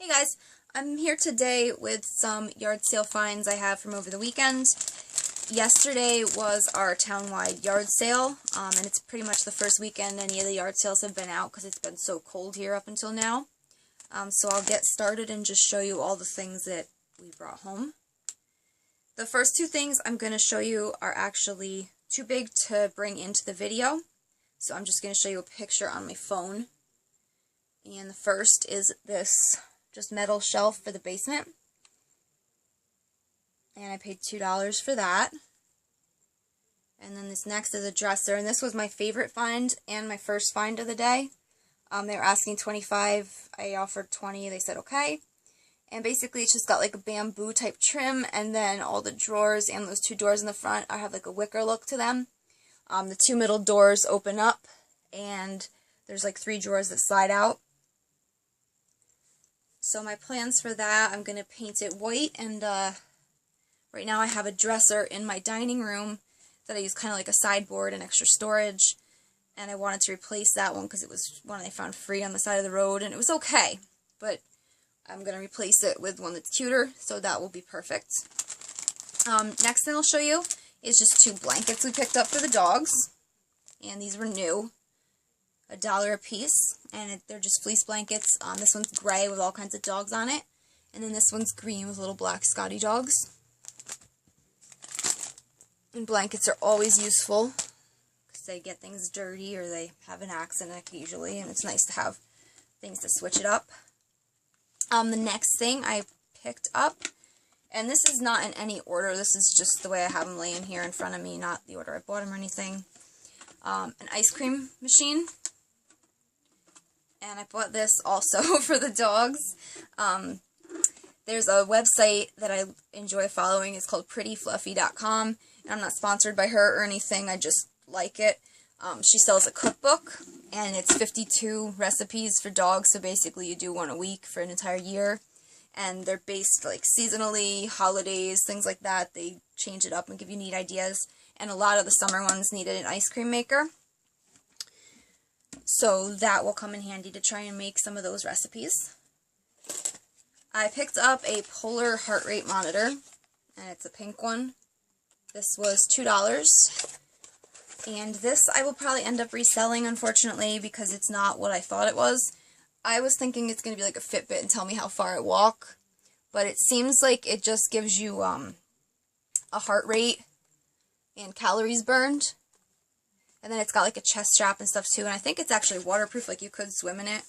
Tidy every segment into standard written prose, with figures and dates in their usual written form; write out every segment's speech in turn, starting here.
Hey guys, I'm here today with some yard sale finds I have from over the weekend. Yesterday was our town-wide yard sale, and it's pretty much the first weekend any of the yard sales have been out because it's been so cold here up until now. So I'll get started and just show you all the things that we brought home. The first two things I'm going to show you are actually too big to bring into the video, so I'm just going to show you a picture on my phone. And the first is this just metal shelf for the basement, and I paid $2 for that. And then this next is a dresser, and this was my favorite find and my first find of the day. They were asking $25, I offered $20, they said okay. And basically it's just got like a bamboo type trim, and then all the drawers and those two doors in the front have like a wicker look to them. The two middle doors open up, and there's like 3 drawers that slide out. So my plans for that, I'm going to paint it white, and right now I have a dresser in my dining room that I use kind of like a sideboard and extra storage, and I wanted to replace that one because it was one I found free on the side of the road, and it was okay, but I'm going to replace it with one that's cuter, so that will be perfect. Next thing I'll show you is just 2 blankets we picked up for the dogs, and these were new. $1 a piece, and they're just fleece blankets. This one's gray with all kinds of dogs on it, and then this one's green with little black Scotty dogs. And blankets are always useful because they get things dirty or they have an accident usually, and it's nice to have things to switch it up. The next thing I picked up, and this is not in any order, this is just the way I have them laying here in front of me, not the order I bought them or anything. An ice cream machine. And I bought this also for the dogs. There's a website that I enjoy following. It's called prettyfluffy.com. And I'm not sponsored by her or anything. I just like it. She sells a cookbook, and it's 52 recipes for dogs. So basically you do one a week for an entire year. And they're based like seasonally, holidays, things like that. They change it up and give you neat ideas. And a lot of the summer ones needed an ice cream maker. So that will come in handy to try and make some of those recipes. I picked up a polar heart rate monitor, and it's a pink one. This was $2. And this I will probably end up reselling, unfortunately, because it's not what I thought it was. I was thinking it's going to be like a Fitbit and tell me how far I walk. But it seems like it just gives you a heart rate and calories burned. And then it's got like a chest strap and stuff too, and I think it's actually waterproof, like you could swim in it.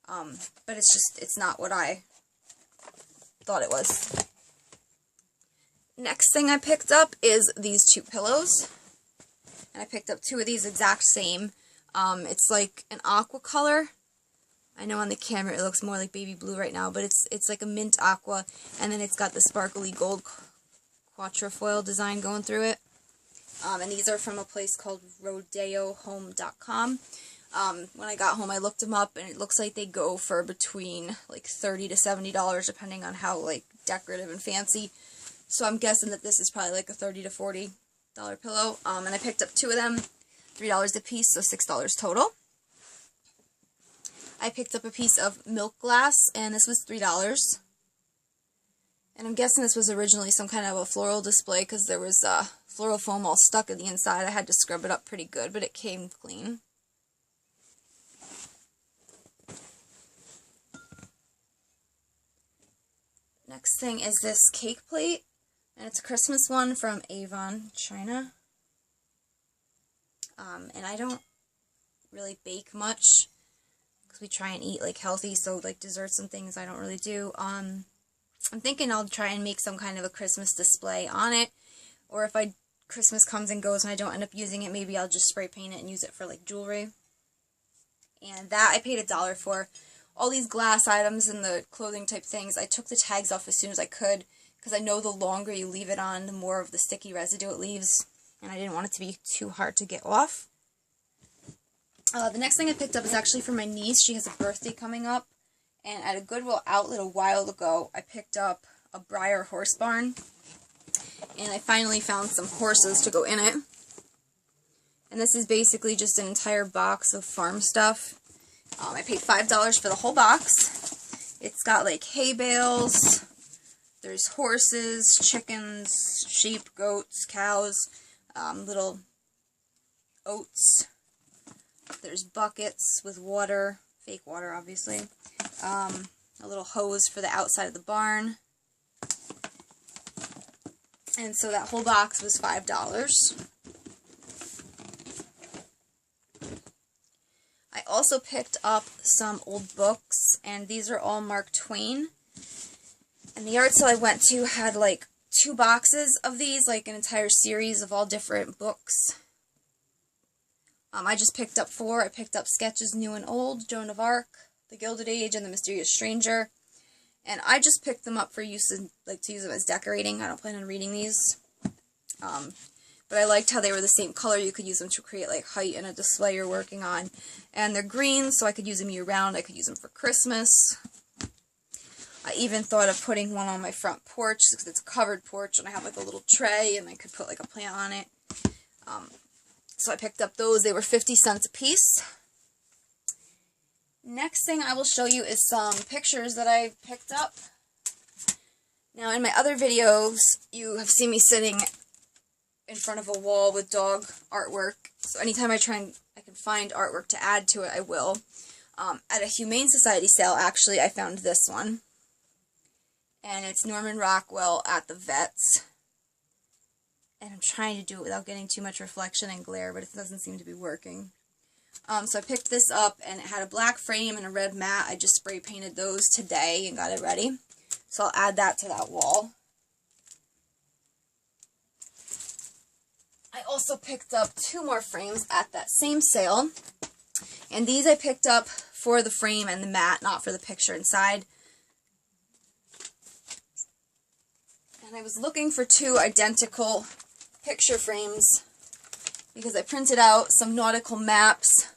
But it's not what I thought it was. Next thing I picked up is these 2 pillows. And I picked up 2 of these exact same. It's like an aqua color. I know on the camera it looks more like baby blue right now, but it's like a mint aqua, and then it's got the sparkly gold quatrefoil design going through it. And these are from a place called rodeohome.com. When I got home, I looked them up, and it looks like they go for between like $30 to $70, depending on how like decorative and fancy. So I'm guessing that this is probably like a $30 to $40 pillow. And I picked up 2 of them, $3 a piece, so $6 total. I picked up a piece of milk glass, and this was $3. And I'm guessing this was originally some kind of a floral display because there was floral foam all stuck in the inside. I had to scrub it up pretty good, but it came clean. Next thing is this cake plate, and it's a Christmas one from Avon, China. And I don't really bake much because we try and eat like healthy, so like desserts and things I don't really do. I'm thinking I'll try and make some kind of a Christmas display on it, or if Christmas comes and goes and I don't end up using it, maybe I'll just spray paint it and use it for like jewelry. And that I paid $1 for. All these glass items and the clothing type things, I took the tags off as soon as I could, because I know the longer you leave it on, the more of the sticky residue it leaves, and I didn't want it to be too hard to get off. The next thing I picked up is actually for my niece. She has a birthday coming up. And at a Goodwill outlet a while ago, I picked up a Breyer horse barn. And I finally found some horses to go in it. And this is basically just an entire box of farm stuff. I paid $5 for the whole box. It's got like hay bales, there's horses, chickens, sheep, goats, cows, little oats, there's buckets with water, fake water obviously, a little hose for the outside of the barn, and so that whole box was $5. I also picked up some old books, and these are all Mark Twain. And the yard sale I went to had like 2 boxes of these, like an entire series of all different books. I just picked up 4. I picked up Sketches New and Old, Joan of Arc, The Gilded Age, and The Mysterious Stranger. And I just picked them up for use, to use them as decorating. I don't plan on reading these. But I liked how they were the same color. You could use them to create like height in a display you're working on. And they're green, so I could use them year-round. I could use them for Christmas. I even thought of putting one on my front porch, because it's a covered porch, and I have like a little tray, and I could put like a plant on it. So I picked up those. They were 50 cents a piece. Next thing I will show you is some pictures that I picked up. Now, in my other videos, you have seen me sitting in front of a wall with dog artwork. So anytime I can find artwork to add to it, I will. At a Humane Society sale, actually, I found this one. And it's Norman Rockwell at the Vets. And I'm trying to do it without getting too much reflection and glare, but it doesn't seem to be working. So I picked this up, and it had a black frame and a red mat. I just spray painted those today and got it ready. So I'll add that to that wall. I also picked up 2 more frames at that same sale. And these I picked up for the frame and the mat, not for the picture inside. And I was looking for 2 identical picture frames because I printed out some nautical maps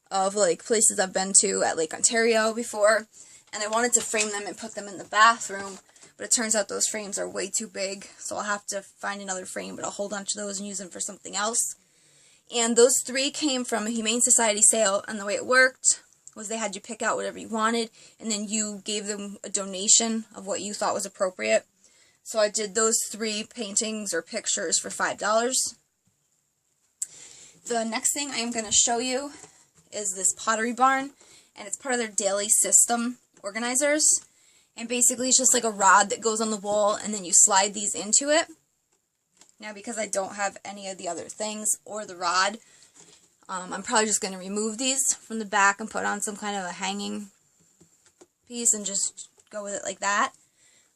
of like places I've been to at Lake Ontario before, and I wanted to frame them and put them in the bathroom, but it turns out those frames are way too big, so I'll have to find another frame, but I'll hold on to those and use them for something else. And those 3 came from a Humane Society sale, and the way it worked was they had you pick out whatever you wanted, and then you gave them a donation of what you thought was appropriate. So I did those 3 paintings or pictures for $5. The next thing I am going to show you is this Pottery Barn, and it's part of their daily system organizers. And basically it's just like a rod that goes on the wall, and then you slide these into it. Now, because I don't have any of the other things or the rod, I'm probably just going to remove these from the back and put on some kind of a hanging piece and just go with it like that.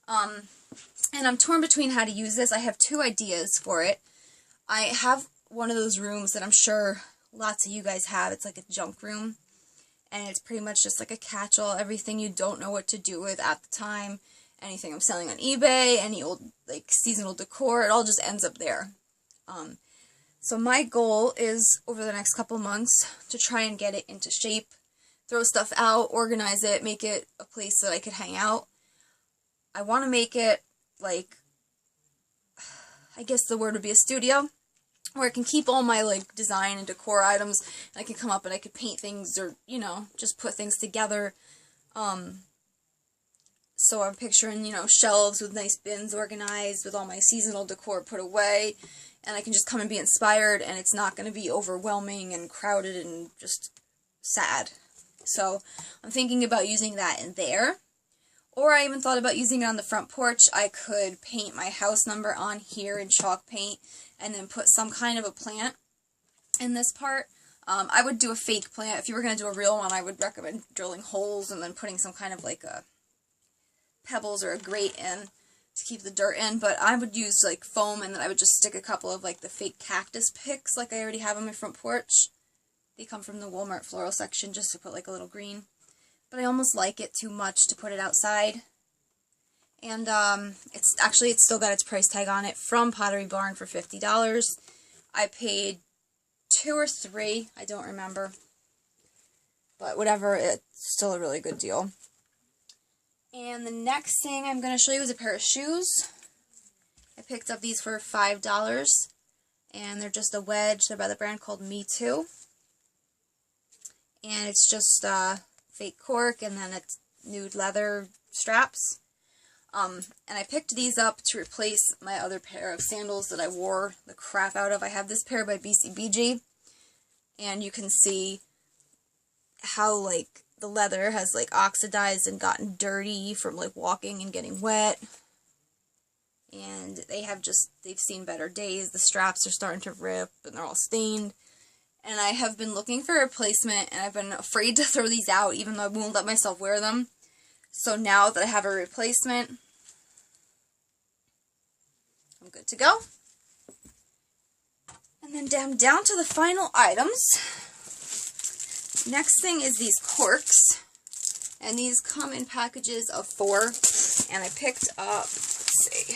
And I'm torn between how to use this. I have 2 ideas for it. I have one of those rooms that I'm sure lots of you guys have. It's like a junk room, and it's pretty much just like a catch-all, everything you don't know what to do with at the time, anything I'm selling on eBay, any old like seasonal decor, it all just ends up there. So my goal is over the next couple months to try and get it into shape, throw stuff out, organize it, make it a place that I could hang out. I want to make it like, I guess the word would be a studio, where I can keep all my like design and decor items, and I can come up and I could paint things, or, you know, just put things together. So I'm picturing, you know, shelves with nice bins organized with all my seasonal decor put away, and I can just come and be inspired, and it's not going to be overwhelming and crowded and just sad. So I'm thinking about using that in there. Or I even thought about using it on the front porch. I could paint my house number on here in chalk paint, and then put some kind of a plant in this part. I would do a fake plant. If you were going to do a real one, I would recommend drilling holes and then putting some kind of like a pebbles or a grate in to keep the dirt in. But I would use like foam, and then I would just stick a couple of like the fake cactus picks like I already have on my front porch. They come from the Walmart floral section, just to put like a little green. But I almost like it too much to put it outside. And it's still got its price tag on it from Pottery Barn for $50. I paid 2 or 3, I don't remember. But whatever, it's still a really good deal. And the next thing I'm going to show you is a pair of shoes. I picked up these for $5. And they're just a wedge. They're by the brand called Me Too. And it's just fake cork, and then it's nude leather straps. And I picked these up to replace my other pair of sandals that I wore the crap out of. I have this pair by BCBG, and you can see how, like, the leather has, like, oxidized and gotten dirty from, like, walking and getting wet. And they've seen better days. The straps are starting to rip, and they're all stained. And I have been looking for a replacement, and I've been afraid to throw these out, even though I won't let myself wear them. So now that I have a replacement, I'm good to go. And then down to the final items. Next thing is these corks. And these come in packages of 4. And I picked up, let's see,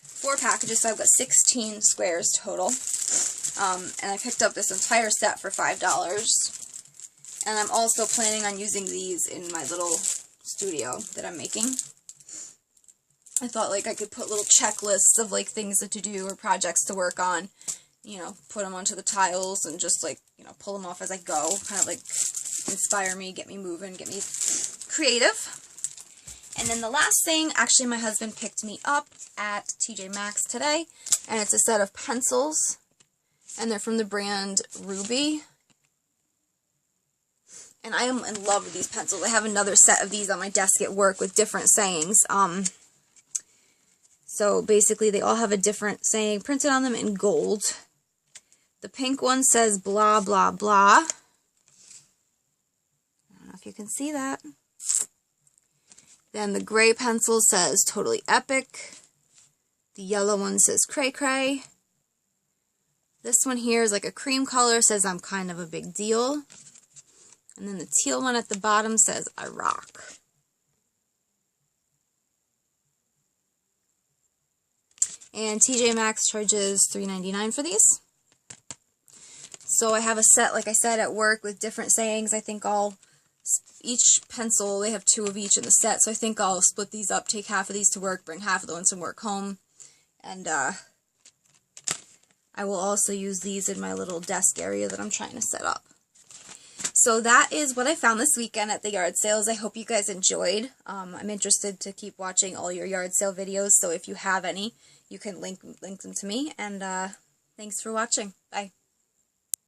4 packages, so I've got 16 squares total. And I picked up this entire set for $5. And I'm also planning on using these in my little studio that I'm making. I thought, like, I could put little checklists of, like, things to do or projects to work on. You know, put them onto the tiles and just, like, you know, pull them off as I go. Kind of, like, inspire me, get me moving, get me creative. And then the last thing, actually my husband picked me up at TJ Maxx today. And it's a set of pencils. And they're from the brand Ruby. And I am in love with these pencils. I have another set of these on my desk at work with different sayings. So basically they all have a different saying printed on them in gold. The pink one says blah, blah, blah. I don't know if you can see that. Then the gray pencil says totally epic. The yellow one says cray cray. This one here is like a cream color, says I'm kind of a big deal. And then the teal one at the bottom says I rock. And TJ Maxx charges $3.99 for these. So I have a set, like I said, at work with different sayings. I think each pencil, they have 2 of each in the set, so I think I'll split these up, take half of these to work, bring half of the ones from work home. And I will also use these in my little desk area that I'm trying to set up. So that is what I found this weekend at the yard sales. I hope you guys enjoyed. I'm interested to keep watching all your yard sale videos, so if you have any, you can link them to me. And thanks for watching. Bye.